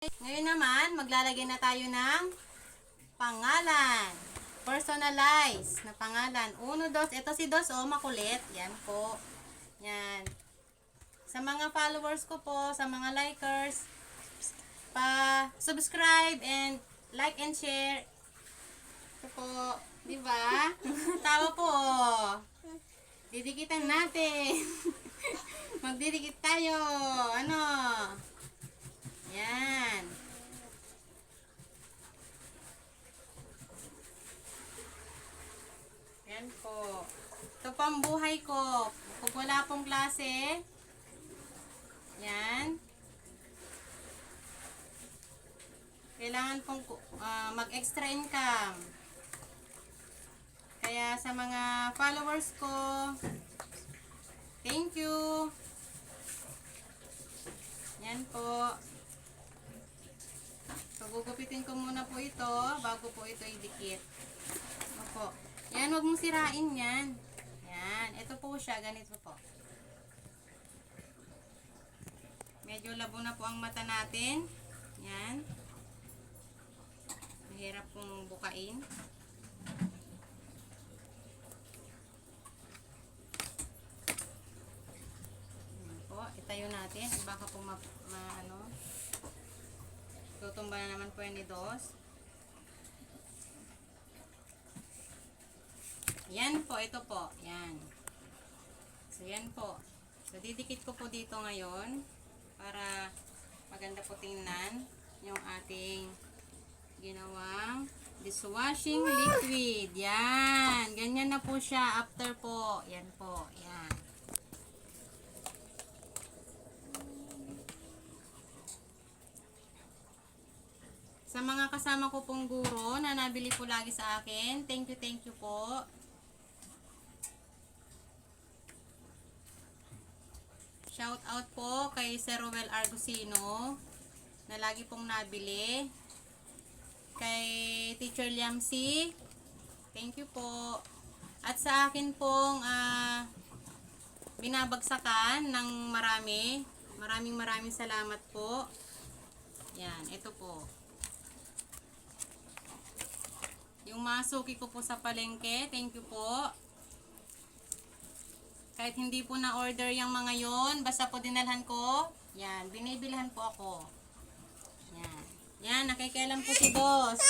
Ngayon naman, maglalagay na tayo ng pangalan. Personalize na pangalan. Uno, dos. Ito si Dos, oh, makulit. Yan po. Yan. Sa mga followers ko po, sa mga likers, subscribe and like and share. Ito po. Diba? Tawa po. Didikitan natin. Magdidikit tayo. Ano? Yan. Yan po. Ito pang buhay ko. Pag wala pong klase, yan. Kailangan pong mag-extra income. Kaya sa mga followers ko, thank you. Yan po. So, gugupitin ko muna po ito bago po ito idikit. Opo. Yan, huwag mong sirain yan. Yan. Ito po siya. Ganito po. Medyo labo na po ang mata natin. Yan. Mahirap pong bukain. Yan po. Itayo natin. Baka po tutumba na naman po yan ni Dos. Yan po, ito po. Yan. So, yan po. So, didikit ko po dito ngayon para maganda po tingnan yung ating ginawang dishwashing liquid. Yan. Ganyan na po siya after po. Yan po. Yan. Sa mga kasama ko pong guro na nabili po lagi sa akin, thank you po. Shout out po kay Sir Ruel Argusino na lagi pong nabili. Kay Teacher Liamsi, thank you po. At sa akin pong binabagsakan ng maraming salamat po. Yan, ito po. Yung mga suki ko po sa palengke, thank you po. Kahit hindi po na-order yung mga yon, basta po dinalhan ko, yan, binibilhan po ako. Yan. Yan, nakikialam po si Dos.